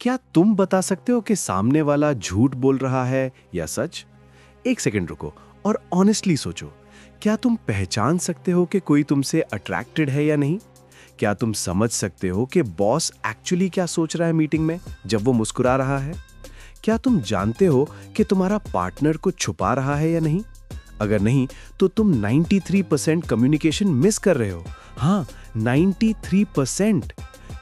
क्या तुम बता सकते हो कि सामने वाला झूठ बोल रहा है या सच? एक सेकंड रुको और ऑनेस्टली सोचो। क्या तुम पहचान सकते हो कि कोई तुमसे अट्रैक्टेड है या नहीं? क्या तुम समझ सकते हो कि बॉस एक्चुअली क्या सोच रहा है मीटिंग में जब वो मुस्कुरा रहा है? क्या तुम जानते हो कि तुम्हारा पार्टनर कुछ छुपा रहा है या नहीं? अगर नहीं, तो तुम 93% कम्युनिकेशन मिस कर रहे हो। हाँ, 93%।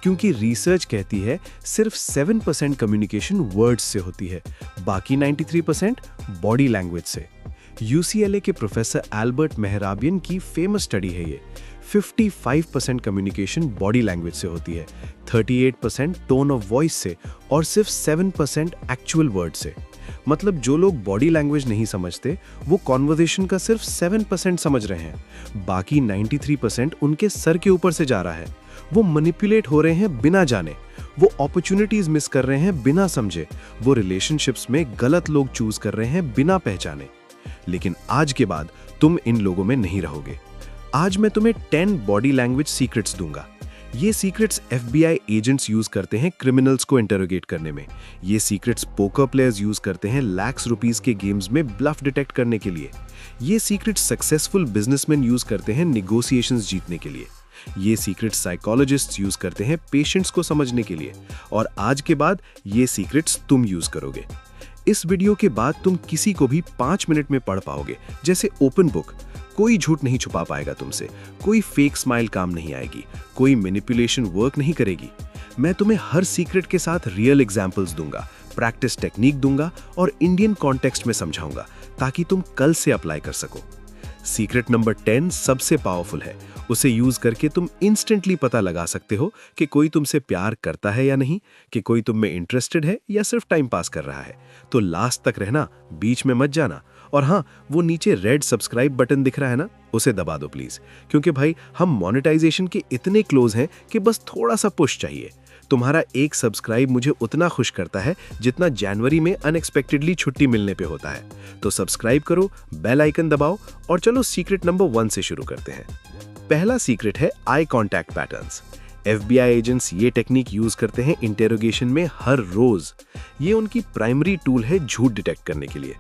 क्योंकि रिसर्च कहती है सिर्फ 7% कम्युनिकेशन वर्ड्स से होती है, बाकी 93% बॉडी लैंग्वेज से। यूसीएलए के प्रोफेसर एल्बर्ट मेहराबियन की फेमस स्टडी है ये। 55% कम्युनिकेशन बॉडी लैंग्वेज से होती है, 38% टोन ऑफ वॉइस से और सिर्फ 7% एक्चुअल वर्ड से। मतलब जो लोग बॉडी लैंग्वेज नहीं समझते वो कॉन्वर्सेशन का सिर्फ 7% समझ रहे हैं, बाकी 93% उनके सर के ऊपर से जा रहा है। वो मैनिपुलेट हो रहे हैं बिना जाने, वो अपॉर्चुनिटीज मिस कर रहे हैं बिना समझे, वो रिलेशनशिप्स में गलत लोग चूज कर रहे हैं बिना पहचाने। लेकिन आज के बाद तुम इन लोगों में नहीं रहोगे। आज मैं तुम्हें 10 बॉडी लैंग्वेज सीक्रेट्स दूंगा। ये सीक्रेट्स एफबीआई एजेंट्स यूज करते हैं क्रिमिनल्स को इंटरोगेट करने में। ये सीक्रेट्स पोकर प्लेयर्स यूज करते हैं लाख्स रुपीस के गेम्स में ब्लफ डिटेक्ट करने के लिए। ये सीक्रेट्स सक्सेसफुल बिजनेसमैन यूज करते हैं निगोशिएशंस जीतने के लिए। ये सीक्रेट्स साइकोलॉजिस्ट्स यूज करते हैं पेशेंट्स को समझने के लिए। और आज के बाद ये सीक्रेट्स तुम यूज करोगे। इस वीडियो के बाद तुम किसी को भी 5 मिनट में पढ़ पाओगे, जैसे ओपन बुक। कोई झूठ नहीं छुपा पाएगा तुमसे, कोई फेक स्माइल काम नहीं आएगी, कोई मैनिपुलेशन वर्क नहीं करेगी। मैं तुम्हें हर सीक्रेट के साथ रियल एग्जांपल्स दूंगा, प्रैक्टिस टेक्निक दूंगा और इंडियन कॉन्टेक्स्ट में समझाऊंगा, ताकि तुम कल से अप्लाई कर सको। सीक्रेट नंबर 10 सबसे पावरफुल है। उसे यूज करके तुम इंस्टेंटली पता लगा सकते हो कि कोई तुमसे प्यार करता है या नहीं, कि कोई तुम में इंटरेस्टेड है या सिर्फ टाइम पास कर रहा है। तो लास्ट तक रहना, बीच में मत जाना। और हाँ, वो नीचे रेड सब्सक्राइब बटन दिख रहा है ना, उसे दबा दो प्लीज, क्योंकि भाई हम मोनेटाइजेशन के इतने क्लोज हैं कि बस थोड़ा सा पुश चाहिए। तुम्हारा एक सब्सक्राइब मुझे उतना खुश करता है जितना जनवरी में अनएक्सपेक्टेडली छुट्टी मिलने पे होता है। तो सब्सक्राइब करो, बेल आइकन दबाओ और चलो सीक्रेट नंबर 1 से शुरू करते हैं। पहला सीक्रेट है eye contact patterns. FBI agents ये टेक्निक यूज करते हैं इंटेरोगेशन में हर रोज। ये उनकी प्राइमरी टूल है झूठ डिटेक्ट करने के लिए।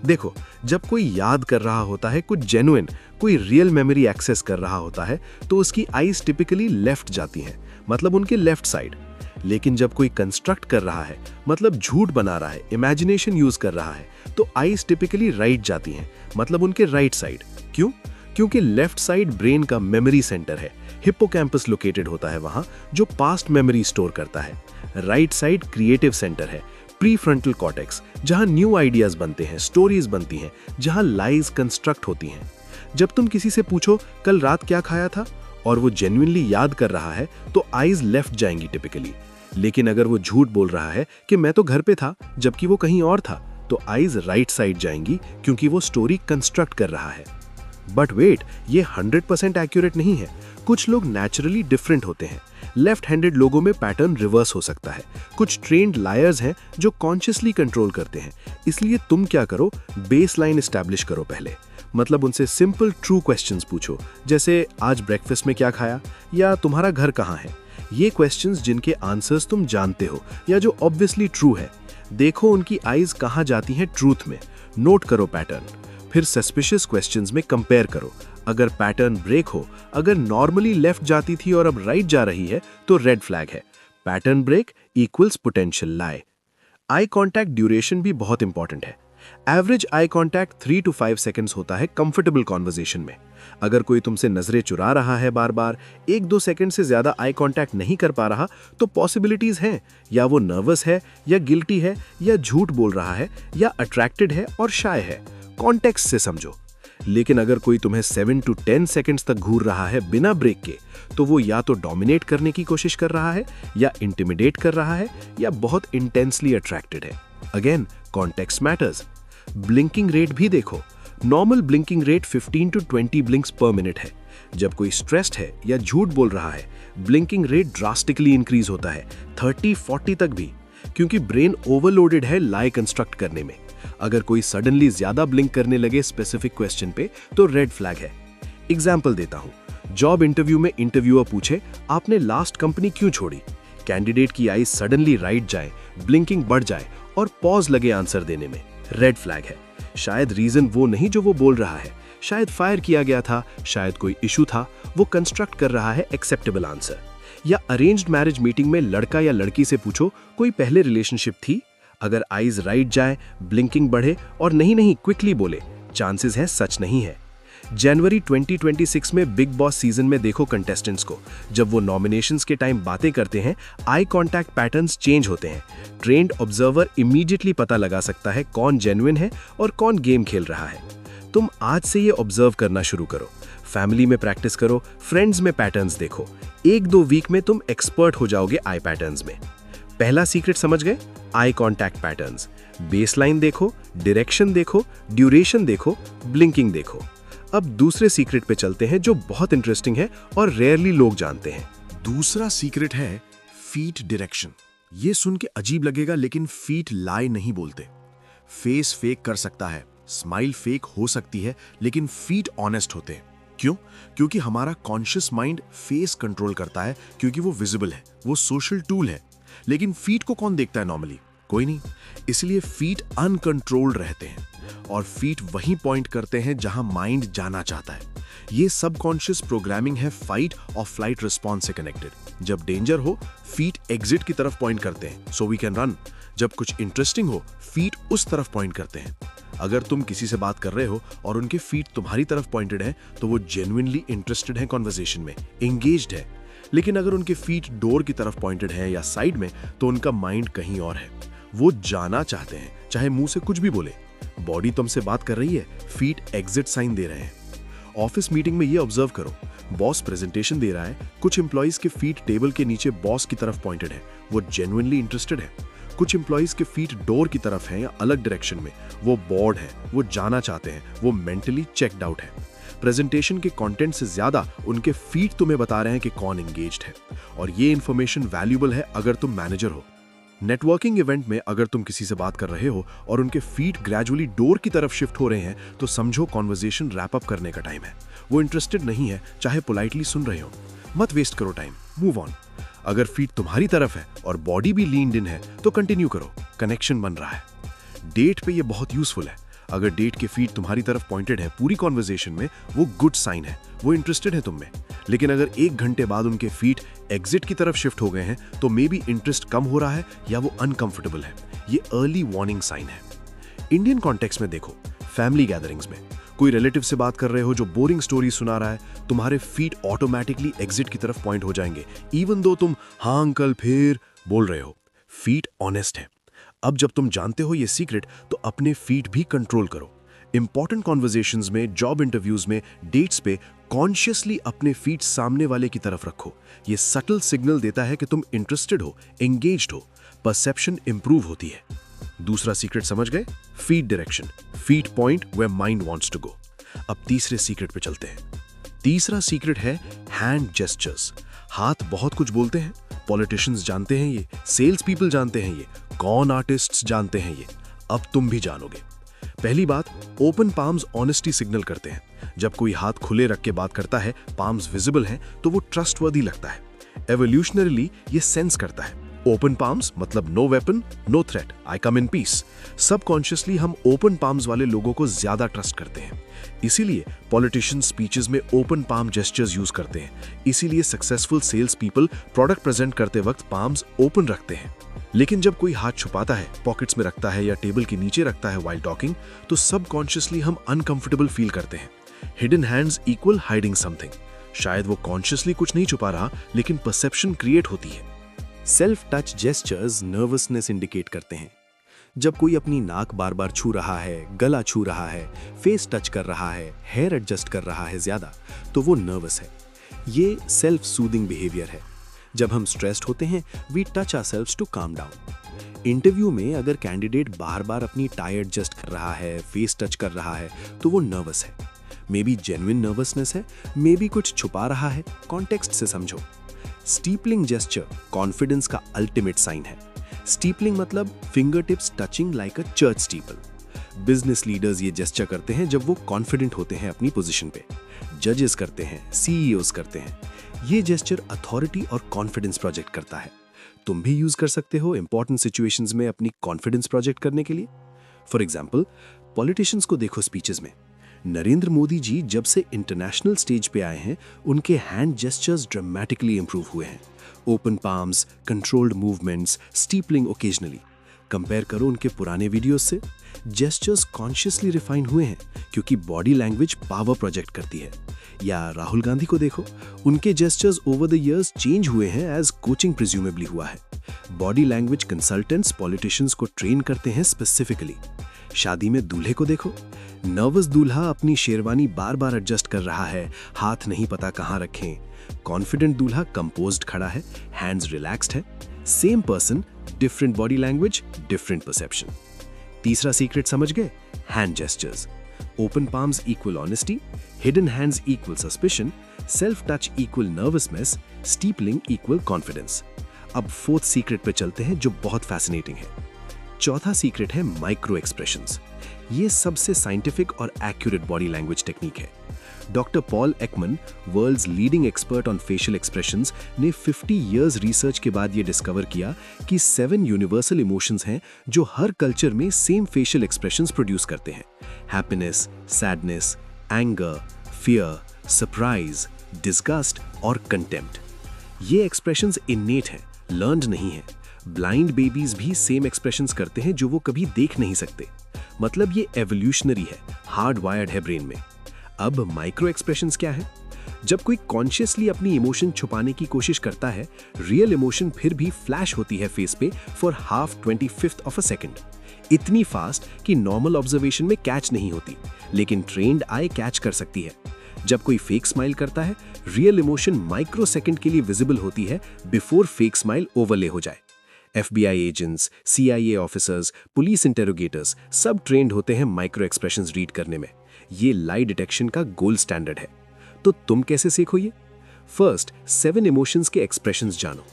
देखो, जब कोई याद कर रहा होता है कुछ जेन्युइन, कोई रियल मेमोरी एक्सेस कर रहा होता है, तो उसकी आईज टिपिकली लेफ्ट जाती हैं, मतलब उनके लेफ्ट साइड। लेकिन जब कोई कंस्ट्रक्ट कर रहा है, मतलब झूठ बना रहा है, इमेजिनेशन यूज कर रहा है, तो आईज टिपिकली राइट जाती हैं, मतलब उनके राइट साइड। क्यों? क्योंकि लेफ्ट साइड ब्रेन का मेमोरी सेंटर है, हिप्पोकैम्पस लोकेटेड होता है वहां, जो पास्ट मेमोरी स्टोर करता है। राइट साइड क्रिएटिव सेंटर है, प्रीफ्रंटल कॉर्टेक्स, जहां न्यू आइडियाज बनते हैं, स्टोरीज बनती हैं, जहां लाइज कंस्ट्रक्ट होती हैं। जब तुम किसी से पूछो कल रात क्या खाया था, और वो जेन्युइनली याद कर रहा है, तो आईज लेफ्ट जाएंगी टिपिकली। लेकिन अगर वो झूठ बोल रहा है कि मैं तो घर पे था, जबकि वो कहीं और था, तो आईज राइट साइड जाएंगी, क्योंकि वो स्टोरी कंस्ट्रक्ट कर रहा है। बट वेट, ये 100% एक्यूरेट नहीं है। कुछ लोग नेचुरली डिफरेंट होते हैं। लेफ्ट हैंडेड लोगों में पैटर्न रिवर्स हो सकता है। कुछ ट्रेन्ड लायर्स हैं जो कॉन्शियसली कंट्रोल करते हैं। इसलिए तुम क्या करो, बेसलाइन एस्टैब्लिश करो पहले। मतलब उनसे सिंपल ट्रू क्वेश्चंस पूछो, जैसे आज ब्रेकफास्ट में क्या खाया, या तुम्हारा घर कहाँ है। ये क्वेश्चंस जिनके आंसर्स तुम जानते हो या जो ऑब्वियसली ट्रू है। देखो उनकी आईज कहाँ जाती हैं ट्रूथ में। नोट करो पैटर्न। फिर सस्पिशियस क्वेश्चंस में कंपेयर करो। अगर पैटर्न ब्रेक हो, अगर नॉर्मली लेफ्ट जाती थी और अब राइट जा रही है, तो रेड फ्लैग है। पैटर्न ब्रेक इक्वल्स पोटेंशियल लाई। आई कांटेक्ट ड्यूरेशन भी बहुत इंपॉर्टेंट है। Average eye contact 3 to 5 seconds होता है कंफर्टेबल कॉन्वर्सेशन में। अगर कोई तुमसे नजरें चुरा रहा है बार बार, 1-2 सेकंड से ज्यादा आई कांटेक्ट नहीं कर पा रहा, तो पॉसिबिलिटीज हैं, या वो नर्वस है, या गिल्टी है, या झूठ बोल रहा है, या अट्रैक्टेड है और शाय है। कॉन्टेक्स्ट से समझो। लेकिन अगर कोई तुम्हें 7 to 10 सेकंड्स तक घूर रहा है बिना ब्रेक के, तो वो या तो डोमिनेट करने की कोशिश कर रहा है, या इंटिमिडेट कर रहा है, या बहुत इंटेंसली अट्रैक्टेड है। Again, context matters. Blinking rate भी देखो। Normal blinking rate 15 to 20 blinks पर मिनट है। जब कोई स्ट्रेस्ड है या झूठ बोल रहा है, ब्लिंकिंग रेट ड्रास्टिकली इंक्रीज होता है, 30-40 तक भी, क्योंकि ब्रेन ओवरलोडेड है लाई कंस्ट्रक्ट करने में। अगर कोई सडनली ज्यादा ब्लिंक करने लगे स्पेसिफिक क्वेश्चन पे, तो रेड फ्लैग है। एग्जाम्पल देता हूं। जॉब इंटरव्यू में इंटरव्यूअर पूछे, आपने लास्ट कंपनी क्यों छोड़ी? कैंडिडेट की आई सडनली राइट जाए, ब्लिंकिंग बढ़ जाए और पॉज लगे आंसर देने में, रेड फ्लैग है। शायद रीजन वो नहीं जो वो बोल रहा है, शायद फायर किया गया था, शायद कोई इशू था, वो कंस्ट्रक्ट कर रहा है एक्सेप्टेबल आंसर। या अरेंज्ड मैरिज मीटिंग में लड़का या लड़की से पूछो कोई पहले रिलेशनशिप थी, अगर आईज राइट जाए, ब्लिंकिंग बढ़े और नहीं क्विकली बोले, चांसेस है सच नहीं है। जनवरी 2026 में बिग बॉस सीजन में देखो कंटेस्टेंट्स को, जब वो नॉमिनेशंस के टाइम बातें करते हैं, आई कांटेक्ट पैटर्न्स चेंज होते हैं। ट्रेंड ऑब्जर्वर इमीडिएटली पता लगा सकता है कौन जेन्युइन है और कौन गेम खेल रहा है। तुम आज से ये ऑब्जर्व करना शुरू करो, फैमिली में प्रैक्टिस करो, फ्रेंड्स में पैटर्न्स देखो। 1-2 वीक में तुम एक्सपर्ट हो जाओगे आई पैटर्न्स में। पहला सीक्रेट समझ गए? Eye contact patterns. बेसलाइन देखो, डायरेक्शन देखो, ड्यूरेशन देखो, ब्लिंकिंग देखो। अब दूसरे सीक्रेट पे चलते हैं जो बहुत इंटरेस्टिंग है और रेयरली लोग जानते हैं। दूसरा सीक्रेट है फीट डायरेक्शन। ये सुन के अजीब लगेगा, लेकिन फीट लाई नहीं बोलते। फेस फेक कर सकता है, स्माइल फेक हो सकती है, लेकिन फीट ऑनेस्ट होते हैं। क्यों? क्योंकि हमारा कॉन्शियस माइंड फेस कंट्रोल करता है, क्योंकि वो विजिबल है, वो सोशल टूल है। लेकिन फीट को कौन देखता है नॉर्मली? कोई नहीं। इसलिए फीट अनकंट्रोल्ड रहते हैं और फीट वहीं पॉइंट करते हैं जहां माइंड जाना चाहता है। ये सबकॉन्शियस प्रोग्रामिंग है फाइट और फ्लाइट रिस्पॉन्स से कनेक्टेड। जब डेंजर हो, फीट एग्जिट की तरफ पॉइंट करते हैं, सो वी कैन रन। जब कुछ इंटरेस्टिंग हो, फीट उस तरफ पॉइंट करते हैं। अगर तुम किसी से बात कर रहे हो और उनके फीट तुम्हारी तरफ पॉइंटेड है, तो वो जेन्युइनली इंटरेस्टेड है कॉन्वर्सेशन में, एंगेज्ड है। लेकिन अगर उनके फीट डोर की तरफ पॉइंटेड है या साइड में, तो उनका माइंड कहीं और है। वो जाना चाहते हैं, चाहे मुंह से कुछ भी बोले। बॉडी तुमसे बात कर रही है, फीट एग्जिट साइन दे रहे हैं। ऑफिस मीटिंग में ये ऑब्जर्व करो, बॉस प्रेजेंटेशन दे रहा है, कुछ एम्प्लॉइज के फीट टेबल के नीचे बॉस की तरफ पॉइंटेड है, वो जेन्युइनली इंटरेस्टेड है। कुछ एम्प्लॉइज के फीट डोर की तरफ हैं या अलग डायरेक्शन में, वो बोर्ड है, वो जाना चाहते हैं, वो मेंटली चेक्ड आउट है। प्रेजेंटेशन के कंटेंट से ज्यादा उनके फीट तुम्हें बता रहे हैं कि कौन एंगेज्ड है, और ये इंफॉर्मेशन वैल्यूएबल है अगर तुम मैनेजर हो। नेटवर्किंग इवेंट में अगर तुम किसी से बात कर रहे हो और उनके फीट ग्रेजुअली डोर की तरफ शिफ्ट हो रहे हैं, तो समझो कॉन्वर्सेशन रैप अप करने का टाइम है। वो इंटरेस्टेड नहीं है, चाहे पोलाइटली सुन रहे हो। मत वेस्ट करो टाइम, मूव ऑन। अगर फीट तुम्हारी तरफ है और बॉडी भी लीन्ड इन है, तो कंटिन्यू करो, कनेक्शन बन रहा है। डेट पे ये बहुत यूजफुल है। अगर डेट के फीट तुम्हारी तरफ पॉइंटेड है पूरी कॉन्वर्सेशन में, वो गुड साइन है, वो इंटरेस्टेड है तुम में। लेकिन अगर 1 घंटे बाद उनके फीट एग्जिट की तरफ शिफ्ट हो गए हैं, तो मे बी इंटरेस्ट कम हो रहा है या वो अनकंफर्टेबल है। ये अर्ली वार्निंग साइन है। इंडियन कॉन्टेक्स्ट में देखो, फैमिली गैदरिंग्स में कोई रिलेटिव से बात कर रहे हो जो बोरिंग स्टोरी सुना रहा है, तुम्हारे फीट ऑटोमेटिकली एग्जिट की तरफ पॉइंट हो जाएंगे, इवन दो तुम हाँ अंकल फिर बोल रहे हो। फीट ऑनेस्ट है। अब जब तुम जानते हो ये सीक्रेट, तो अपने फीट भी कंट्रोल करो। इंपॉर्टेंट कॉन्वर्सेशंस में, जॉब इंटरव्यूज में, डेट्स पे कॉन्शियसली अपने फीट सामने वाले की तरफ रखो। ये सटल सिग्नल देता है कि तुम इंटरेस्टेड हो, एंगेज्ड हो, परसेप्शन इंप्रूव होती है। दूसरा सीक्रेट समझ गए? Feet direction, feet point where mind wants to go. अब तीसरे सीक्रेट पे चलते हैं। तीसरा सीक्रेट है हैंड जेस्चर्स। हाथ बहुत कुछ बोलते हैं, पॉलिटिशियंस जानते हैं ये, सेल्स पीपल जानते हैं ये, कॉन आर्टिस्ट्स जानते हैं ये। अब तुम भी जानोगे। पहली बात, ओपन पाम्स ऑनेस्टी सिग्नल करते हैं। जब कोई हाथ खुले रख के बात करता है, पाम्स विजिबल हैं, तो वो ट्रस्टवर्दी लगता है। एवोल्यूशनरली ये सेंस करता है। ओपन पाम्स मतलब no weapon, no threat, I come in peace. Subconsciously हम ओपन पाम्स वाले लोगों को ज्यादा ट्रस्ट करते हैं। इसीलिए पॉलिटिशियन स्पीचेस में ओपन पाम जेस्चर्स यूज करते हैं। इसीलिए successful sales people product present करते वक्त पाम्स ओपन रखते हैं। लेकिन जब कोई हाथ छुपाता है, पॉकेट्स में रखता है या टेबल के नीचे रखता है व्हाइल टॉकिंग, तो सबकॉन्शियसली हम अनकंफर्टेबल फील करते हैं। Hidden hands equal hiding something. शायद वो कॉन्शियसली कुछ नहीं छुपा रहा, लेकिन परसेप्शन क्रिएट होती है। Self touch gestures nervousness indicate करते हैं। जब कोई अपनी नाक बार बार छू रहा है, गला छू रहा है, फेस टच कर रहा है, हेयर एडजस्ट कर रहा है ज्यादा, तो वो नर्वस है। ये सेल्फ सूदिंग बिहेवियर है। जब हम स्ट्रेस्ड होते हैं, we touch ourselves to calm down. Interview में अगर कैंडिडेट बार बार अपनी टाई एडजस्ट कर रहा है, फेस टच कर रहा है, तो वो नर्वस है। मे बी जेन्युइन नर्वसनेस है, मे बी कुछ छुपा रहा है, कॉन्टेक्स्ट से समझो। स्टीपलिंग जेस्चर कॉन्फिडेंस का अल्टीमेट साइन है। स्टीपलिंग मतलब फिंगर टिप्स टचिंग लाइक अ चर्च स्टीपल। बिजनेस लीडर्स ये जेस्चर करते हैं जब वो कॉन्फिडेंट होते हैं अपनी पोजीशन पे। जजेस करते हैं, सीईओज करते हैं। ये जेस्चर अथॉरिटी और कॉन्फिडेंस प्रोजेक्ट करता है। तुम भी यूज कर सकते हो इंपॉर्टेंट सिचुएशंस में अपनी कॉन्फिडेंस प्रोजेक्ट करने के लिए। फॉर एग्जाम्पल, पॉलिटिशियंस को देखो स्पीचेस में। नरेंद्र मोदी जी जब से इंटरनेशनल स्टेज पे आए हैं, उनके हैंड जेस्चर्स ड्रामेटिकली इंप्रूव हुए हैं। Open palms, controlled movements, steepling occasionally. Compare करो उनके पुराने वीडियोस से, जेस्चर्स कॉन्शियसली रिफाइन हुए हैं क्योंकि बॉडी लैंग्वेज पावर प्रोजेक्ट करती है। या राहुल गांधी को देखो, उनके gestures over the years change हुए हैं एज कोचिंग प्रिज्यूमेबली हुआ है। बॉडी लैंग्वेज कंसल्टेंट्स पॉलिटिशियंस को ट्रेन करते हैं स्पेसिफिकली। शादी में दूल्हे को देखो, नर्वस दूल्हा अपनी शेरवानी बार बार एडजस्ट कर रहा है, हाथ नहीं पता कहाँ रखें। कॉन्फिडेंट दूल्हा कंपोज्ड खड़ा है, हैंड्स रिलैक्स्ड है। Same person, different body language, different perception. तीसरा सीक्रेट समझ गए? Hand gestures. Open palms equal honesty, hidden hands equal suspicion, self touch equal nervousness, steepling equal confidence. अब फोर्थ सीक्रेट पे चलते हैं जो बहुत फैसिनेटिंग है। चौथा सीक्रेट है माइक्रो एक्सप्रेशंस। ये सबसे साइंटिफिक और एक्यूरेट बॉडी लैंग्वेज टेक्निक है। Doctor Paul Ekman, world's leading expert on facial expressions, ने 50 इयर्स रिसर्च के बाद ये डिस्कवर किया कि 7 यूनिवर्सल इमोशंस हैं जो हर कल्चर में सेम फेशियल एक्सप्रेशंस प्रोड्यूस करते हैं। Happiness, sadness, anger, fear, surprise, disgust और कंटेम्प्ट। ये एक्सप्रेशंस इन्नेट हैं, लर्न्ड नहीं है। ब्लाइंड बेबीज भी सेम एक्सप्रेशंस करते हैं जो वो कभी देख नहीं सकते। मतलब ये एवोल्यूशनरी है, हार्ड वायर्ड है ब्रेन में। अब माइक्रो एक्सप्रेशंस क्या है? जब कोई कॉन्शियसली अपनी इमोशन छुपाने की कोशिश करता है, रियल इमोशन फिर भी फ्लैश होती है फेस पे for half 25th of a second. इतनी फास्ट कि नॉर्मल ऑब्जर्वेशन में कैच नहीं होती, लेकिन ट्रेन्ड आई कैच कर सकती है। जब कोई फेक स्माइल करता है, रियल इमोशन माइक्रो सेकंड के लिए विजिबल होती है बिफोर फेक स्माइल ओवरले हो जाए। FBI agents, CIA officers, police interrogators सब ट्रेंड होते हैं माइक्रो एक्सप्रेशंस रीड करने में। ये लाई डिटेक्शन का गोल्ड स्टैंडर्ड है। तो तुम कैसे सीखो ये? फर्स्ट, 7 इमोशंस के एक्सप्रेशंस जानो।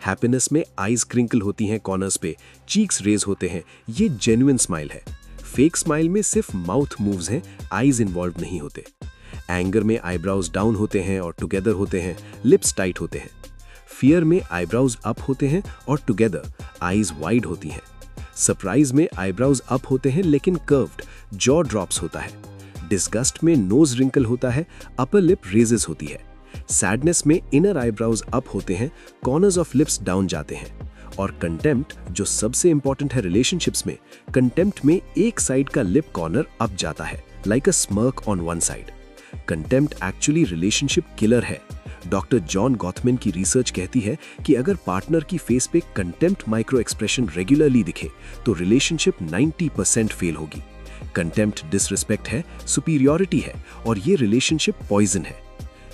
हैप्पीनेस में आईज क्रिंकल होती हैं कॉर्नर्स पे, चीक्स रेज होते हैं, ये जेन्युइन स्माइल है। फेक स्माइल में सिर्फ माउथ मूव्स हैं, आईज इन्वॉल्व नहीं होते। एंगर में आईब्राउज डाउन होते हैं और टुगेदर होते हैं, लिप्स टाइट होते हैं। फियर में आईब्राउज अप होते हैं और टुगेदर आईज वाइड होती हैं। सरप्राइज में आईब्राउज अप होते हैं लेकिन कर्व्ड, जॉ ड्रॉप्स होता है। डिस्गस्ट में नोज रिंकल होता है, अपर लिप रेजेस होती है। सैडनेस में इनर आईब्राउज अप होते हैं, कॉर्नर्स ऑफ लिप्स डाउन जाते हैं। और कंटेम्प्ट, जो सबसे इंपॉर्टेंट है रिलेशनशिप्स में, कंटेम्प्ट में एक साइड का लिप कॉर्नर अप जाता है, like a smirk on one side. Contempt actually relationship killer है। डॉक्टर जॉन गॉथमैन की रिसर्च कहती है कि अगर पार्टनर की फेस पे कंटेम्प्ट माइक्रो एक्सप्रेशन रेगुलरली दिखे तो रिलेशनशिप 90% फेल होगी। कंटेम्प्ट डिसरिस्पेक्ट है, सुपीरियॉरिटी है और ये रिलेशनशिप पॉइजन है।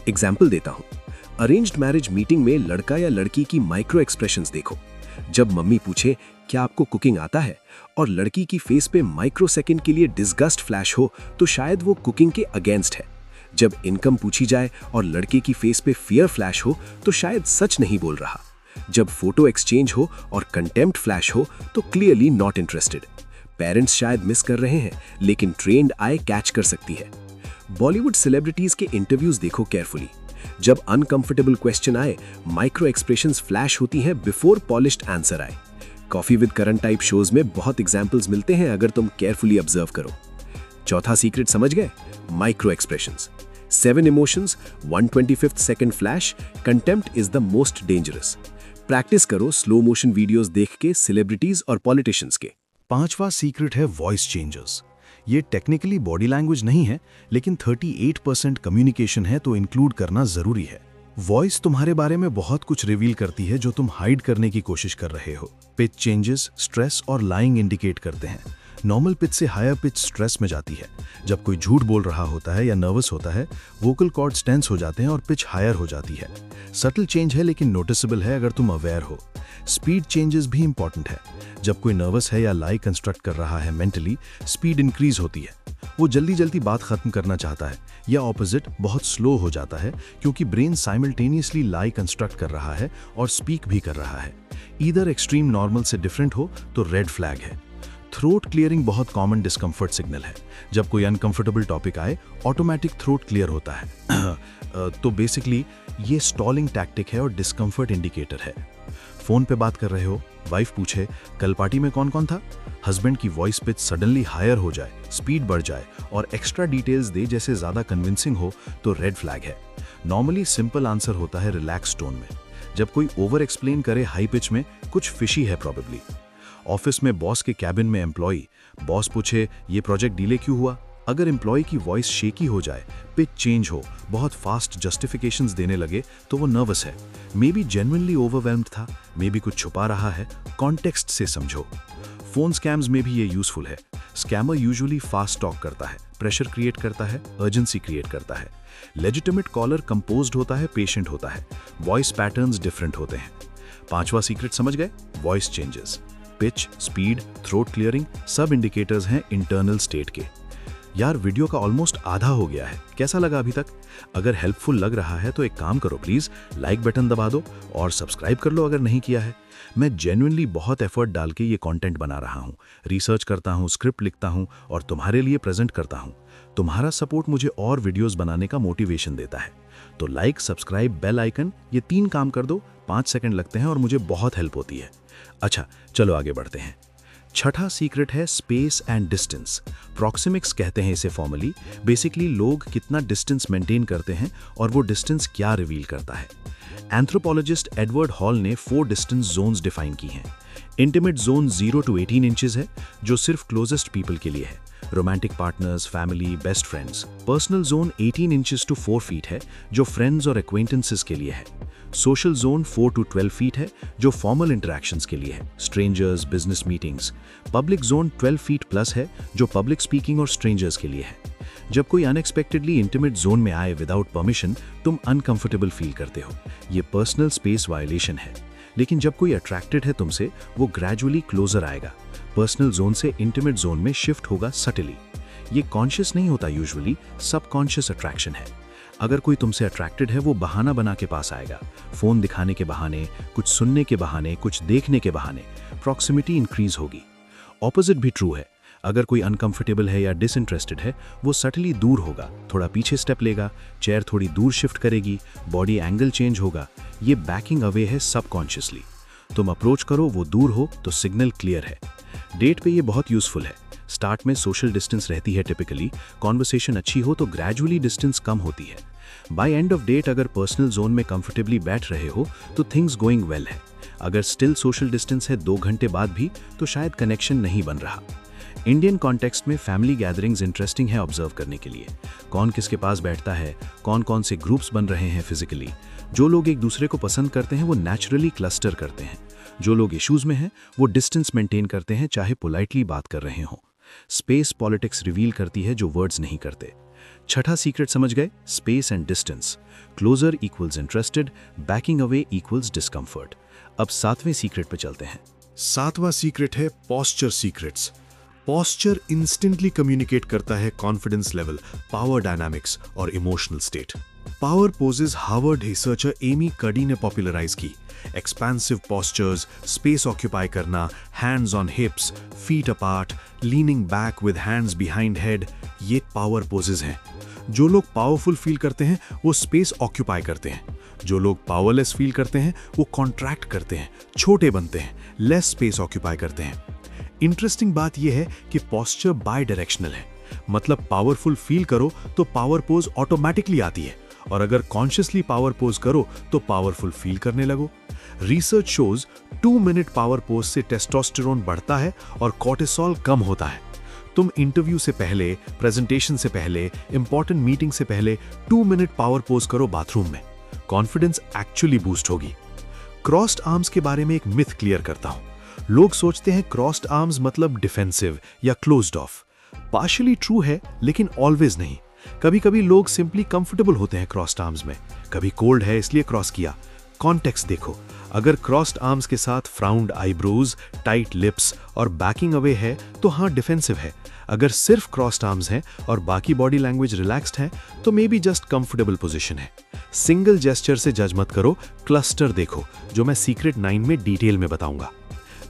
एग्जाम्पल देता हूं, अरेंज्ड मैरिज मीटिंग में लड़का या लड़की की माइक्रो एक्सप्रेशंस देखो। जब मम्मी पूछे क्या आपको कुकिंग आता है और लड़की की फेस पे माइक्रो सेकंड के लिए डिस्गस्ट फ्लैश हो, तो शायद वो कुकिंग के अगेंस्ट है। जब इनकम पूछी जाए और लड़के की फेस पे फियर फ्लैश हो, तो शायद सच नहीं बोल रहा। जब फोटो एक्सचेंज हो और कंटेम्प्ट फ्लैश हो, तो क्लियरली नॉट इंटरेस्टेड। पेरेंट्स शायद मिस कर रहे हैं, लेकिन ट्रेन्ड आई कैच कर सकती है। बॉलीवुड सेलिब्रिटीज के इंटरव्यूज देखो केयरफुली। जब अनकंफर्टेबल क्वेश्चन आए, माइक्रो एक्सप्रेशंस फ्लैश होती हैं बिफोर पॉलिश्ड आंसर आए। Coffee with Karan type shows में बहुत एग्जाम्पल्स मिलते हैं अगर तुम केयरफुली ऑब्जर्व करो। चौथा सीक्रेट समझ गए? Micro expressions. 7 emotions, 1/25th second flash, contempt is the most dangerous. Practice करो स्लो मोशन वीडियोस देख के सेलिब्रिटीज और पॉलिटिशियंस के। पांचवा सीक्रेट है वॉइस चेंजर्स। ये टेक्निकली बॉडी लैंग्वेज नहीं है, लेकिन 38% कम्युनिकेशन है, तो इंक्लूड करना जरूरी है। वॉइस तुम्हारे बारे में बहुत कुछ रिवील करती है जो तुम हाइड करने की कोशिश कर रहे हो। पिच चेंजेस स्ट्रेस और लाइंग इंडिकेट करते हैं। नॉर्मल पिच से हायर पिच स्ट्रेस में जाती है। जब कोई झूठ बोल रहा होता है या नर्वस होता है, वोकल कॉर्ड्स टेंस हो जाते हैं और पिच हायर हो जाती है। सटल चेंज है लेकिन नोटिसेबल है अगर तुम अवेयर हो। स्पीड चेंजेस भी इंपॉर्टेंट है। जब कोई नर्वस है या लाई कंस्ट्रक्ट कर रहा है मेंटली, स्पीड इंक्रीज होती है। वो जल्दी जल्दी बात खत्म करना चाहता है, या ऑपोजिट बहुत स्लो हो जाता है क्योंकि ब्रेन साइमल्टेनियसली लाई कंस्ट्रक्ट कर रहा है और स्पीक भी कर रहा है। ईदर एक्सट्रीम नॉर्मल से डिफरेंट हो तो रेड फ्लैग है। थ्रोट क्लियरिंग बहुत कॉमन डिस्कम्फर्ट सिग्नल है। जब कोई अनकंफर्टेबल टॉपिक आए, ऑटोमेटिक थ्रोट क्लियर होता है। तो बेसिकली ये स्टॉलिंग टैक्टिक है और डिस्कम्फर्ट इंडिकेटर है। फोन पे बात कर रहे हो, वाइफ पूछे कल पार्टी में कौन कौन था, हस्बैंड की वॉइस पिच सडनली हायर हो जाए, स्पीड बढ़ जाए और एक्स्ट्रा डिटेल्स दे जैसे ज़्यादा कन्विंसिंग हो तो रेड फ्लैग है। नॉर्मली सिंपल आंसर होता है रिलैक्स टोन में। जब कोई ओवर एक्सप्लेन करे हाई पिच में, कुछ फिशी है प्रॉबेबली। ऑफिस में बॉस के कैबिन में एम्प्लॉई, बॉस पूछे ये प्रोजेक्ट डिले क्यों हुआ, अगर एम्प्लॉय की वॉइस शेकी हो जाए, पिच चेंज हो, बहुत फास्ट जस्टिफिकेशंस देने लगे तो वो नर्वस है, मे बी जेन्युइनली ओवरवेल्म्ड था, मे बी कुछ छुपा रहा है, कॉन्टेक्स्ट से समझो। फोन स्कैम्स में भी ये यूजफुल है। स्कैमर यूजुअली फास्ट टॉक करता है, प्रेशर क्रिएट करता है, अर्जेंसी क्रिएट करता है। लेजिटिमेट कॉलर कंपोज्ड होता है, पेशेंट होता है, वॉइस पैटर्न्स डिफरेंट होते हैं। पांचवा सीक्रेट समझ गए? Voice changes, pitch, speed, throat clearing सब इंडिकेटर्स हैं इंटरनल स्टेट के। यार वीडियो का ऑलमोस्ट आधा हो गया है, कैसा लगा अभी तक? अगर हेल्पफुल लग रहा है तो एक काम करो प्लीज, लाइक बटन दबा दो और सब्सक्राइब कर लो अगर नहीं किया है। मैं जेन्युइनली बहुत एफर्ट डाल के ये कंटेंट बना रहा हूँ, रिसर्च करता हूँ, स्क्रिप्ट लिखता हूँ और तुम्हारे लिए प्रेजेंट करता हूँ। तुम्हारा सपोर्ट मुझे और वीडियोस बनाने का मोटिवेशन देता है। तो लाइक, सब्सक्राइब, बेल आइकन, ये 3 काम कर दो, 5 सेकंड लगते हैं और मुझे बहुत हेल्प होती है। अच्छा चलो आगे बढ़ते हैं। छठा सीक्रेट है स्पेस एंड डिस्टेंस। प्रॉक्सिमिक्स कहते हैं इसे फॉर्मली। बेसिकली लोग कितना डिस्टेंस मेंटेन करते हैं और वो डिस्टेंस क्या रिवील करता है। एंथ्रोपोलॉजिस्ट एडवर्ड हॉल ने 4 डिस्टेंस जोन्स डिफाइन की हैं। इंटीमेट जोन 0 to 18 इंचेस है, जो सिर्फ क्लोजेस्ट पीपल के लिए है, romantic partners, family, best friends. Personal zone 18 inches to 4 feet है, जो फ्रेंड्स और एक्वेंटेंसेस के लिए है। सोशल जोन 4 to 12 फीट है, जो फॉर्मल इंटरैक्शंस के लिए है, strangers, business meetings. Public zone 12 feet plus है, जो पब्लिक स्पीकिंग और स्ट्रेंजर्स के लिए है। जब कोई अनएक्सपेक्टेडली इंटीमेट जोन में आए विदाउट परमिशन, तुम अनकंफर्टेबल फील करते हो, ये पर्सनल स्पेस वायलेशन है। लेकिन जब कोई अट्रैक्टेड है तुमसे, वो ग्रेजुअली क्लोजर आएगा, पर्सनल जोन से इंटीमेट जोन में शिफ्ट होगा सटली। ये कॉन्शियस नहीं होता, यूजुअली सबकॉन्शियस अट्रैक्शन है। अगर कोई तुमसे अट्रैक्टेड है, वो बहाना बना के पास आएगा, फोन दिखाने के बहाने, कुछ सुनने के बहाने, कुछ देखने के बहाने। प्रॉक्सिमिटी इंक्रीज होगी। ऑपोजिट भी ट्रू है। अगर कोई अनकंफर्टेबल है या डिसइंटरेस्टेड है, वो सटली दूर होगा, थोड़ा पीछे स्टेप लेगा, चेयर थोड़ी दूर शिफ्ट करेगी, बॉडी एंगल चेंज होगा। ये बैकिंग अवे है सबकॉन्शियसली। तुम अप्रोच करो, वो दूर हो तो सिग्नल क्लियर है। डेट पे ये बहुत यूजफुल है। स्टार्ट में सोशल डिस्टेंस रहती है टिपिकली, कॉन्वर्सेशन अच्छी हो तो ग्रेजुअली डिस्टेंस कम होती है। बाय एंड ऑफ डेट अगर पर्सनल जोन में कंफर्टेबली बैठ रहे हो तो थिंग्स गोइंग वेल है। अगर स्टिल सोशल डिस्टेंस है 2 घंटे बाद भी, तो शायद कनेक्शन नहीं बन रहा। इंडियन कॉन्टेक्स्ट में फैमिली गैदरिंग्स इंटरेस्टिंग है ऑब्जर्व करने के लिए। कौन किसके पास बैठता है, कौन कौन से ग्रुप्स बन रहे हैं फिजिकली। जो लोग एक दूसरे को पसंद करते हैं वो नेचुरली क्लस्टर करते हैं। जो लोग इश्यूज में हैं वो डिस्टेंस मेंटेन करते हैं, चाहे पोलाइटली बात कर रहे हों। स्पेस पॉलिटिक्स रिवील करती है जो वर्ड्स नहीं करते। छठा सीक्रेट समझ गए? Space and distance. Closer equals interested, backing away equals discomfort. अब 7वें सीक्रेट पे चलते हैं। 7वां सीक्रेट है posture secrets. Posture instantly communicate करता है कॉन्फिडेंस लेवल, पावर डायनामिक्स और emotional state. Power poses Harvard researcher Amy Cuddy ने पॉपुलराइज की। एक्सपेंसिव पॉस्चर्स, स्पेस ऑक्यूपाई करना, hands on hips, feet apart, leaning back with hands behind head, ये power poses हैं। जो लोग पावरफुल फील करते हैं वो स्पेस ऑक्यूपाई करते हैं। जो लोग पावरलेस फील करते हैं वो कॉन्ट्रैक्ट करते हैं, छोटे बनते हैं, लेस स्पेस ऑक्यूपाई करते हैं। इंटरेस्टिंग बात यह है कि पॉस्चर बाय डायरेक्शनल है, मतलब पावरफुल फील करो तो पावर पोज ऑटोमेटिकली आती है, और अगर कॉन्शियसली पावर पोज करो तो पावरफुल फील करने लगो। Research shows 2 minute power pose से टेस्टोस्टेरोन बढ़ता है और कॉर्टिसोल कम होता है। तुम इंटरव्यू से पहले, प्रेजेंटेशन से पहले, इंपॉर्टेंट मीटिंग से पहले 2 मिनट पावर पोज करो बाथरूम में, कॉन्फिडेंस एक्चुअली बूस्ट होगी। क्रॉस्ड आर्म्स के बारे में एक मिथ क्लियर करता हूं। लोग सोचते हैं क्रॉस्ड आर्म्स मतलब डिफेंसिव या क्लोज्ड ऑफ। पार्शियली ट्रू है लेकिन ऑलवेज नहीं। कभी कभी लोग सिंपली कंफर्टेबल होते हैं क्रॉस्ड आर्म्स में, कभी कोल्ड है इसलिए क्रॉस किया। कॉन्टेक्स्ट देखो, अगर क्रॉस्ड आर्म्स के साथ फ्राउंड आईब्रोज, टाइट लिप्स और बैकिंग अवे है तो हाँ डिफेंसिव है। अगर सिर्फ क्रॉस्ड आर्म्स हैं और बाकी बॉडी लैंग्वेज रिलैक्स्ड है तो may be just comfortable position है। सिंगल जेस्चर से जज मत करो, क्लस्टर देखो, जो मैं सीक्रेट 9 में डिटेल में बताऊंगा।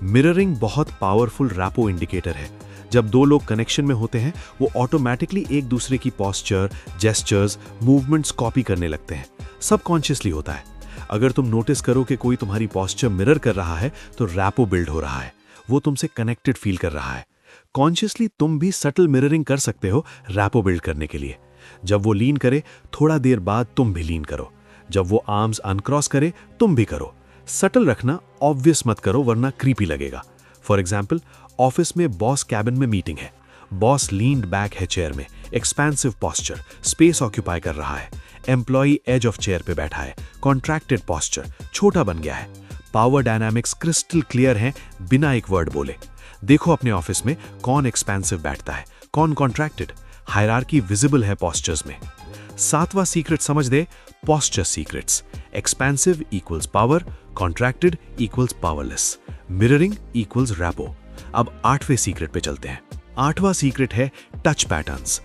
मिररिंग बहुत पावरफुल रैपो इंडिकेटर है। जब 2 लोग कनेक्शन में होते हैं वो ऑटोमेटिकली एक दूसरे की पॉस्चर, जेस्चर्स, मूवमेंट्स कॉपी करने लगते हैं। सबकॉन्शियसली होता है। अगर तुम नोटिस करो कि कोई तुम्हारी पॉस्चर मिरर कर रहा है तो रैपो बिल्ड हो रहा है, वो तुमसे कनेक्टेड फील कर रहा है। कॉन्शियसली तुम भी सटल मिररिंग कर सकते हो रैपो बिल्ड करने के लिए। जब वो लीन करे थोड़ा देर बाद तुम भी लीन करो, जब वो आर्म्स अनक्रॉस करे तुम भी करो। सटल रखना, ऑब्वियस मत करो वरना क्रीपी लगेगा। फॉर एग्जाम्पल, ऑफिस में बॉस कैबिन में मीटिंग है, बॉस लीन्ड बैक है चेयर में, एक्सपेंसिव पॉस्चर, स्पेस ऑक्यूपाई कर रहा है। एम्प्लॉई एज ऑफ चेयर पे बैठा है, कॉन्ट्रैक्टेड पॉस्चर, छोटा बन गया है। पावर डायनामिक्स क्रिस्टल क्लियर हैं बिना एक वर्ड बोले। देखो अपने ऑफिस में कौन एक्सपेंसिव बैठता है, कौन कॉन्ट्रैक्टेड। हायरार्की विजिबल है पॉस्चर्स में। 7वां सीक्रेट समझ दे, posture secrets. Expansive equals power, contracted equals powerless, mirroring equals rapport. अब 8वें सीक्रेट पे चलते हैं। 8वां सीक्रेट है टच पैटर्न्स।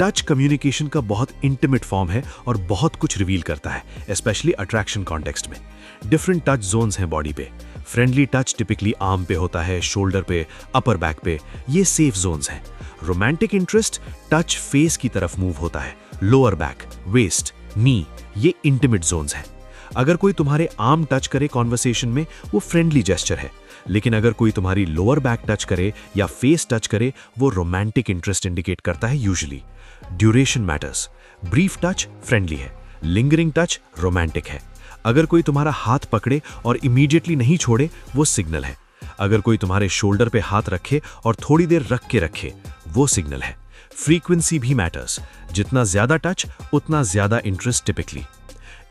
टच कम्युनिकेशन का बहुत इंटीमेट फॉर्म है और बहुत कुछ रिवील करता है, स्पेशली अट्रैक्शन कॉन्टेक्स्ट में। डिफरेंट टच जोन्स हैं बॉडी पे। फ्रेंडली टच टिपिकली आर्म पे होता है, शोल्डर पे, अपर बैक पे, ये सेफ जोन्स हैं। रोमांटिक इंटरेस्ट टच फेस की तरफ मूव होता है, लोअर बैक, वेस्ट, नी, ये इंटीमेट जोन्स हैं। अगर कोई तुम्हारे आर्म टच करे कॉन्वर्सेशन में, वो फ्रेंडली जेस्चर है, लेकिन अगर कोई तुम्हारी लोअर बैक टच करे या फेस टच करे, वो रोमांटिक इंटरेस्ट इंडिकेट करता है usually. Duration matters. Brief touch friendly है, लिंगरिंग टच रोमांटिक है। अगर कोई तुम्हारा हाथ पकड़े और इमीडिएटली नहीं छोड़े, वो सिग्नल है। अगर कोई तुम्हारे शोल्डर पे हाथ रखे और थोड़ी देर रख के रखे, वो सिग्नल है। फ्रीक्वेंसी भी मैटर्स। जितना ज्यादा टच उतना ज्यादा इंटरेस्ट टिपिकली।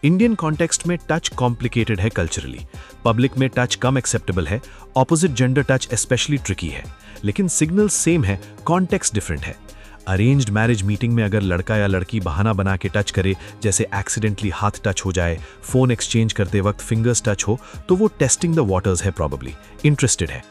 इंडियन कॉन्टेक्स्ट में टच कॉम्प्लिकेटेड है कल्चरली। पब्लिक में टच कम एक्सेप्टेबल है, opposite gender touch specially tricky है, लेकिन सिग्नल सेम है, कॉन्टेक्स्ट डिफरेंट है। अरेंज्ड मैरिज मीटिंग में अगर लड़का या लड़की बहाना बना के टच करे, जैसे एक्सीडेंटली हाथ टच हो जाए, फोन एक्सचेंज करते वक्त फिंगर्स टच हो, तो वो टेस्टिंग द वाटर्स है, प्रॉबेबली इंटरेस्टेड है।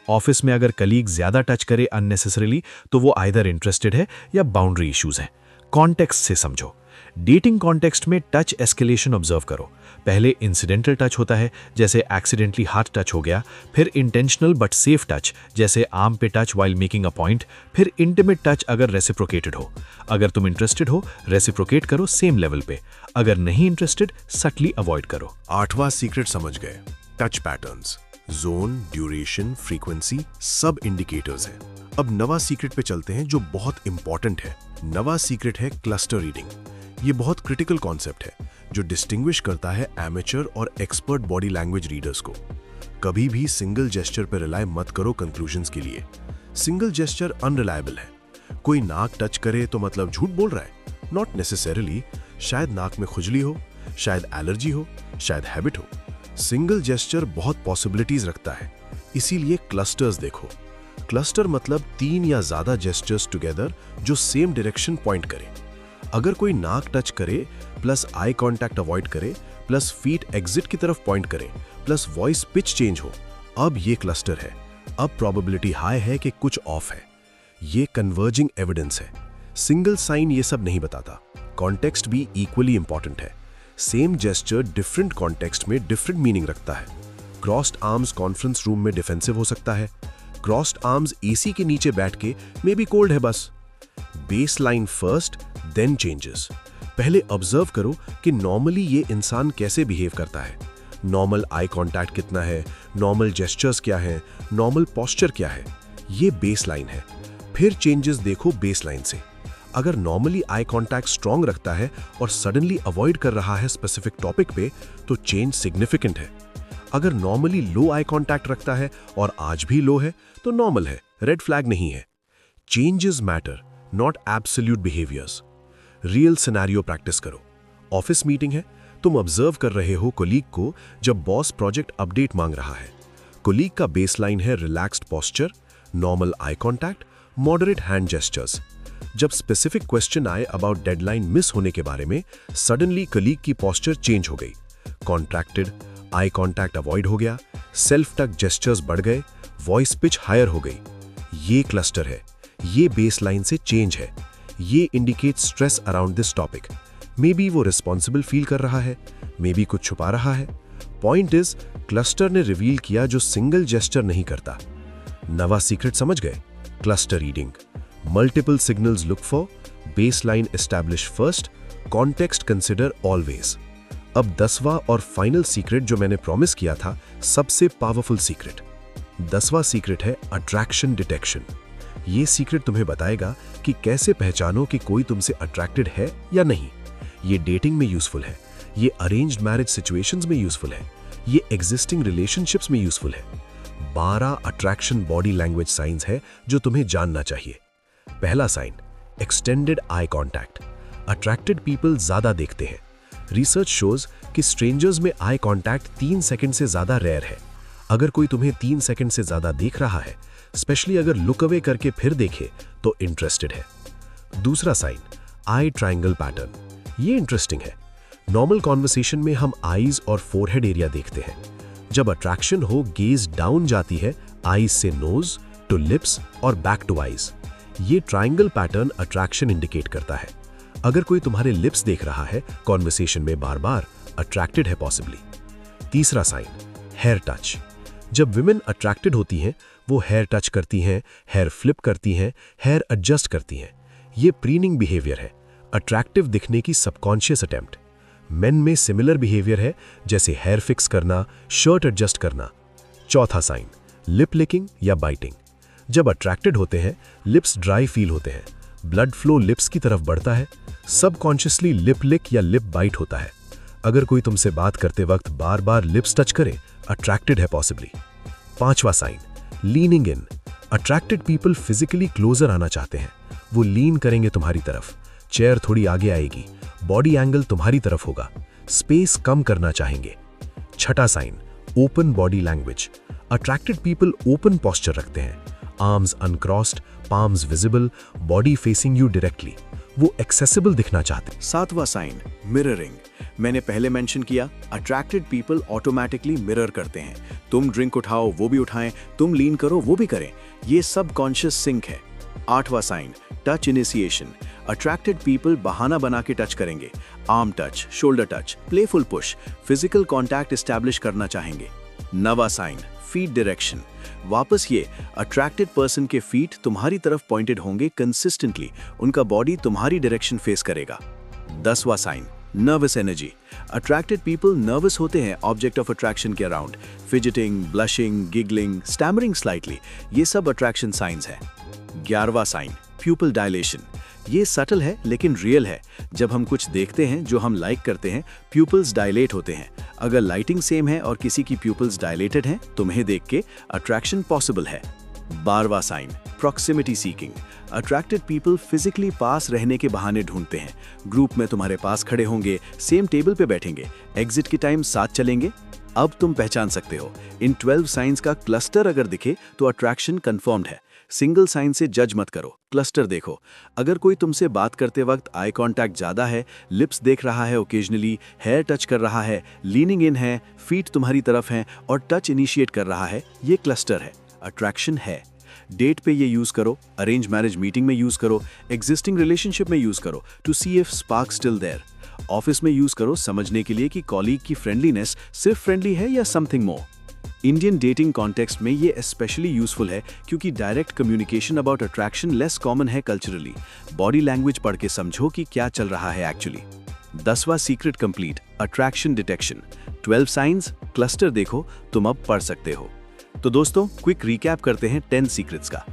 ऑफिस में अगर कलीग ज्यादा टच करे अननेसेसरीली, तो वो आइदर इंटरेस्टेड है या बाउंड्री इश्यूज हैं। कॉन्टेक्स्ट से समझो। डेटिंग कॉन्टेक्स्ट में टच एस्केलेशन ऑब्जर्व करो। पहले इंसिडेंटल टच होता है, जैसे एक्सीडेंटली हाथ टच हो गया, फिर इंटेंशनल बट सेफ टच, जैसे आर्म पे touch while making a point, फिर इंटीमेट टच अगर रेसिप्रोकेटेड हो। अगर तुम इंटरेस्टेड हो, रेसिप्रोकेट करो सेम लेवल पे। अगर नहीं इंटरेस्टेड, सटली अवॉइड करो। 8वां सीक्रेट समझ गए। Touch patterns, zone, duration, frequency सब इंडिकेटर्स हैं। अब 9वां सीक्रेट पे चलते हैं जो बहुत इंपॉर्टेंट है। 9वां सीक्रेट है क्लस्टर रीडिंग। ये बहुत क्रिटिकल कॉन्सेप्ट है जो डिस्टिंग्विश करता है एमेचर और एक्सपर्ट बॉडी लैंग्वेज रीडर्स को। कभी भी सिंगल जेस्चर पर रिलाय मत करो कंक्लूजन्स के लिए। सिंगल जेस्चर अनरिलायबल है। कोई नाक टच करे तो मतलब झूठ बोल रहा है? Not necessarily. शायद नाक में खुजली हो, शायद एलर्जी हो, शायद हैबिट हो। सिंगल जेस्चर बहुत पॉसिबिलिटीज रखता है, इसीलिए क्लस्टर्स देखो। क्लस्टर मतलब 3 या ज्यादा जेस्चर्स टुगेदर जो सेम डायरेक्शन पॉइंट करे। अगर कोई नाक टच करे प्लस आई कांटेक्ट अवॉइड करे प्लस फीट एग्जिट की तरफ पॉइंट करे प्लस वॉइस पिच चेंज हो, अब ये क्लस्टर है। अब प्रोबेबिलिटी हाई है कि कुछ ऑफ है। ये कन्वर्जिंग एविडेंस है। सिंगल साइन ये सब नहीं बताता। कॉन्टेक्स्ट भी इक्वली इंपॉर्टेंट है। सेम जेस्चर डिफरेंट कॉन्टेक्स्ट में डिफरेंट मीनिंग रखता है। क्रॉस्ड आर्म्स कॉन्फ्रेंस रूम में डिफेंसिव हो सकता है। क्रॉस्ड आर्म्स एसी के नीचे बैठ के मे बी कोल्ड है बस। Baseline first then changes. पहले ऑब्जर्व करो कि नॉर्मली ये इंसान कैसे बिहेव करता है। नॉर्मल आई कांटेक्ट कितना है, नॉर्मल जेस्चर्स क्या है, नॉर्मल पोस्चर क्या है, ये बेस लाइन है। फिर चेंजेस देखो बेस लाइन से। अगर नॉर्मली आई कांटेक्ट स्ट्रांग रखता है और सडनली अवॉइड कर रहा है स्पेसिफिक टॉपिक पे, तो चेंज सिग्निफिकेंट है। अगर नॉर्मली लो आई कांटेक्ट रखता है और आज भी लो है, तो नॉर्मल है, रेड फ्लैग नहीं है। Changes matter, not absolute behaviours. Real scenario practice करो। ऑफिस मीटिंग है, तुम ऑब्जर्व कर रहे हो कोलीग को जब बॉस प्रोजेक्ट अपडेट मांग रहा है। कोलीग का बेसलाइन है relaxed posture, normal eye contact, moderate hand gestures. जब स्पेसिफिक क्वेश्चन आए अबाउट डेडलाइन मिस होने के बारे में, सडनली कोलीग की पोस्चर चेंज हो गई। कॉन्ट्रैक्टेड, आई कांटेक्ट अवॉइड हो गया, सेल्फ टक जेस्चर्स बढ़ गए, वॉइस पिच हायर हो गई। ये क्लस्टर है, ये बेसलाइन से चेंज है। ये indicate stress around this topic. May be वो रिस्पॉन्सिबल फील कर रहा है, मे बी कुछ छुपा रहा है। पॉइंट इज, क्लस्टर ने रिवील किया जो सिंगल जेस्चर नहीं करता। 9वां सीक्रेट समझ गए? Cluster reading. Multiple signals look for, baseline establish first, context consider always. अब 10वां और फाइनल सीक्रेट जो मैंने प्रॉमिस किया था, सबसे पावरफुल सीक्रेट। 10वां सीक्रेट है अट्रैक्शन डिटेक्शन। ये सीक्रेट तुम्हें बताएगा कि कैसे पहचानो कि कोई तुमसे अट्रैक्टेड है या नहीं। ये डेटिंग में यूजफुल है, ये अरेंज्ड मैरिज सिचुएशंस में यूजफुल है, ये एग्जिस्टिंग रिलेशनशिप्स में यूजफुल है। 12 अट्रैक्शन बॉडी लैंग्वेज साइंस है जो तुम्हें जानना चाहिए। पहला sign, extended eye contact. Attracted people ज्यादा देखते हैं। रिसर्च शोज कि स्ट्रेंजर्स में आई कॉन्टैक्ट 3 सेकंड से ज्यादा रेयर है। अगर कोई तुम्हें 3 सेकंड से ज्यादा देख रहा है, स्पेशली अगर लुक अवे करके फिर देखे, तो इंटरेस्टेड है। दूसरा साइन, आई ट्रायंगल पैटर्न। ये इंटरेस्टिंग है। नॉर्मल कॉन्वर्सेशन में हम आईज और फोरहेड एरिया देखते हैं। जब अट्रैक्शन हो, गेज डाउन जाती है, आईज से नोज टू लिप्स और बैक टू आईज। ये ट्रायंगल पैटर्न अट्रैक्शन इंडिकेट करता है। अगर कोई तुम्हारे लिप्स देख रहा है कॉन्वर्सेशन में बार बार, अट्रैक्टेड है पॉसिबली। तीसरा साइन, हेयर टच। जब विमेन अट्रैक्टेड होती हैं, वो हेयर टच करती हैं, हेयर फ्लिप करती हैं, हेयर एडजस्ट करती हैं। ये प्रीनिंग बिहेवियर है, अट्रैक्टिव दिखने की सबकॉन्शियस अटेम्प्ट। मेन में सिमिलर बिहेवियर है, जैसे हेयर फिक्स करना, शर्ट एडजस्ट करना। चौथा साइन, लिप लिकिंग या बाइटिंग। जब अट्रैक्टेड होते हैं, लिप्स ड्राई फील होते हैं, ब्लड फ्लो लिप्स की तरफ बढ़ता है, सबकॉन्शियसली लिप लिक या लिप बाइट होता है। अगर कोई तुमसे बात करते वक्त बार बार लिप्स टच करे, अट्रैक्टेड है पॉसिबली। पांचवा साइन, लीनिंग इन। अट्रैक्टेड पीपल फिजिकली क्लोजर आना चाहते हैं। वो लीन करेंगे तुम्हारी तरफ, चेयर थोड़ी आगे आएगी, बॉडी एंगल तुम्हारी तरफ होगा, स्पेस कम करना चाहेंगे। छठा sign, open body language. Attracted people open posture रखते हैं, arms uncrossed, palms visible, body facing you directly. वो एक्सेसिबल दिखना चाहते हैं। सातवां साइन, मिररिंग। मैंने पहले मेंशन किया, अट्रैक्टेड पीपल ऑटोमेटिकली मिरर करते हैं। तुम ड्रिंक उठाओ वो भी उठाएं, तुम लीन करो वो भी करें। ये सब कॉन्शियस सिंक है। आठवां sign, touch initiation. Attracted people बहाना बना के टच करेंगे, arm touch, shoulder touch, playful push, physical contact establish करना चाहेंगे। नवा साइन, फीट डायरेक्शन। वापस ये, अट्रैक्टेड पर्सन के फीट तुम्हारी तरफ पॉइंटेड होंगे कंसिस्टेंटली, उनका बॉडी तुम्हारी डायरेक्शन फेस करेगा। 10वां sign, nervous energy. Attracted people nervous होते हैं ऑब्जेक्ट ऑफ अट्रैक्शन के around, fidgeting, blushing, giggling, stammering slightly, ये सब अट्रैक्शन साइंस हैं। 11वां साइन, प्यूपिल डायलेशन। ये सटल है लेकिन रियल है। जब हम कुछ देखते हैं जो हम लाइक करते हैं, प्यूपिल्स डायलेट होते हैं। अगर लाइटिंग सेम है और किसी की प्यूपिल्स डायलेटेड हैं, तुम्हें देख के अट्रैक्शन पॉसिबल है। 12वां sign, proximity seeking. Attracted people physically पास रहने के बहाने ढूंढते हैं। ग्रुप में तुम्हारे पास खड़े होंगे, सेम टेबल पे बैठेंगे, एग्जिट के टाइम साथ चलेंगे। अब तुम पहचान सकते हो, इन 12 साइंस का क्लस्टर अगर दिखे तो अट्रैक्शन कंफर्म्ड है। सिंगल साइन से जज मत करो, क्लस्टर देखो। अगर कोई तुमसे बात करते वक्त आई कांटेक्ट ज्यादा है, लिप्स देख रहा है ओकेजनली, हेयर टच कर रहा है, लीनिंग इन है, फीट तुम्हारी तरफ हैं और टच इनिशिएट कर रहा है, ये क्लस्टर है, अट्रैक्शन है। डेट पे ये यूज करो, अरेंज मैरिज मीटिंग में यूज करो, एग्जिस्टिंग रिलेशनशिप में यूज करो to see if spark still there. Office में यूज करो समझने के लिए कि कॉलीग की फ्रेंडलीनेस सिर्फ फ्रेंडली है या something more. Indian dating context में ये स्पेशली यूजफुल है क्योंकि direct communication about attraction less common है कल्चरली। बॉडी लैंग्वेज पढ़ के समझो कि क्या चल रहा है एक्चुअली। 10वां secret complete, attraction detection. 12 signs, cluster देखो, तुम अब पढ़ सकते हो। तो दोस्तों, क्विक रिकैप करते हैं 10 सीक्रेट्स का।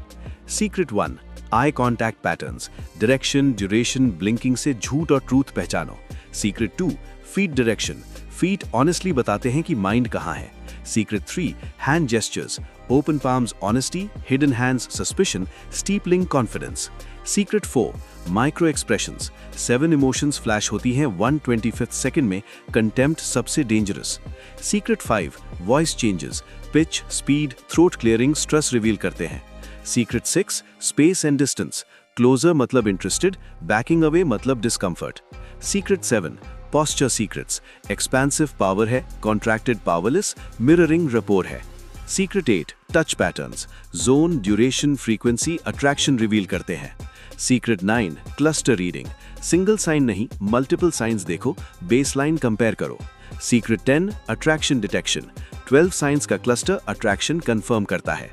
Secret 1, eye contact patterns, direction, duration, blinking से झूठ और ट्रूथ पहचानो। Secret 2, feet direction, feet honestly बताते हैं कि माइंड कहाँ है। Secret 3, hand gestures, open palms honesty, hidden hands suspicion, steepling confidence. Secret 4, micro expressions, 7 emotions flash होती हैं 1/25 सेकंड में, कंटेम्प्ट सबसे dangerous. Secret 5, voice changes, pitch, speed, throat clearing stress reveal करते हैं। Secret 6, space and distance, closer मतलब interested, backing away मतलब discomfort. Secret 7, posture secrets, expansive power है, contracted powerless, mirroring rapport है। Secret 8, touch patterns, zone, duration, frequency, attraction reveal करते हैं। Secret 9, cluster reading, single sign नहीं multiple signs देखो, baseline compare करो। Secret 10, attraction detection, 12 signs का cluster attraction confirm करता है।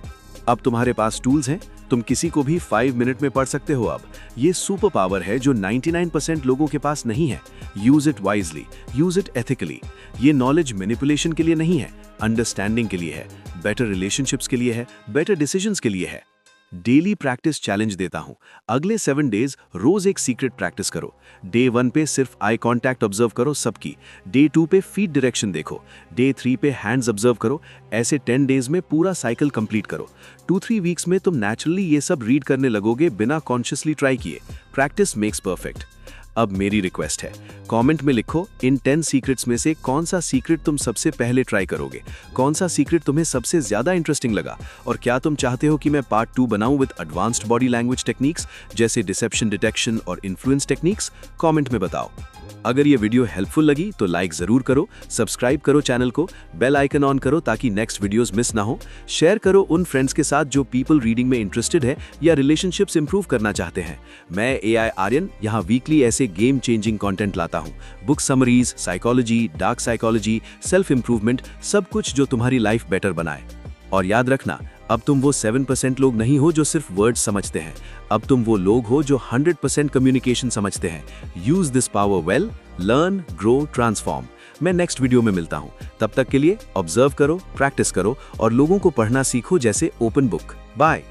अब तुम्हारे पास टूल्स हैं, तुम किसी को भी 5 मिनट में पढ़ सकते हो। अब ये सुपर पावर है जो 99% लोगों के पास नहीं है। Use it wisely, use it ethically. ये नॉलेज मैनिपुलेशन के लिए नहीं है, अंडरस्टैंडिंग के लिए है, बेटर रिलेशनशिप्स के लिए है, बेटर डिसीजंस के लिए है। डेली प्रैक्टिस चैलेंज देता हूं। अगले 7 डेज रोज एक सीक्रेट प्रैक्टिस करो। डे 1 पे सिर्फ आई कांटेक्ट ऑब्जर्व करो सबकी। डे 2 पे फीट डायरेक्शन देखो। डे 3 पे हैंड्स ऑब्जर्व करो। ऐसे 10 डेज में पूरा साइकिल कंप्लीट करो। 2-3 वीक्स में तुम नेचुरली ये सब रीड करने लगोगे बिना कॉन्शियसली ट्राई किए। Practice makes perfect. अब मेरी रिक्वेस्ट है, कमेंट में लिखो इन 10 सीक्रेट्स में से कौन सा सीक्रेट तुम सबसे पहले ट्राई करोगे, कौन सा सीक्रेट तुम्हें सबसे ज्यादा इंटरेस्टिंग लगा, और क्या तुम चाहते हो कि मैं पार्ट 2 बनाऊं with advanced body language techniques जैसे डिसेप्शन डिटेक्शन और इन्फ्लुएंस टेक्निक्स। कमेंट में बताओ। अगर ये वीडियो हेल्पफुल लगी तो लाइक जरूर करो, सब्सक्राइब करो चैनल को, बेल आइकन ऑन करो ताकि नेक्स्ट वीडियोस मिस ना हो। शेयर करो उन फ्रेंड्स के साथ जो पीपल रीडिंग में इंटरेस्टेड है या रिलेशनशिप्स इंप्रूव करना चाहते हैं। मैं AI आर्यन यहाँ वीकली ऐसे गेम चेंजिंग कंटेंट लाता हूँ। Book summaries, psychology, dark psychology, self improvement, सब कुछ जो तुम्हारी लाइफ बेटर बनाए। और याद रखना, अब तुम वो 7% लोग नहीं हो जो सिर्फ वर्ड्स समझते हैं। अब तुम वो लोग हो जो 100% कम्युनिकेशन समझते हैं। Use this power well, learn, grow, transform. मैं नेक्स्ट वीडियो में मिलता हूं। तब तक के लिए ऑब्जर्व करो, प्रैक्टिस करो और लोगों को पढ़ना सीखो जैसे ओपन बुक। बाय।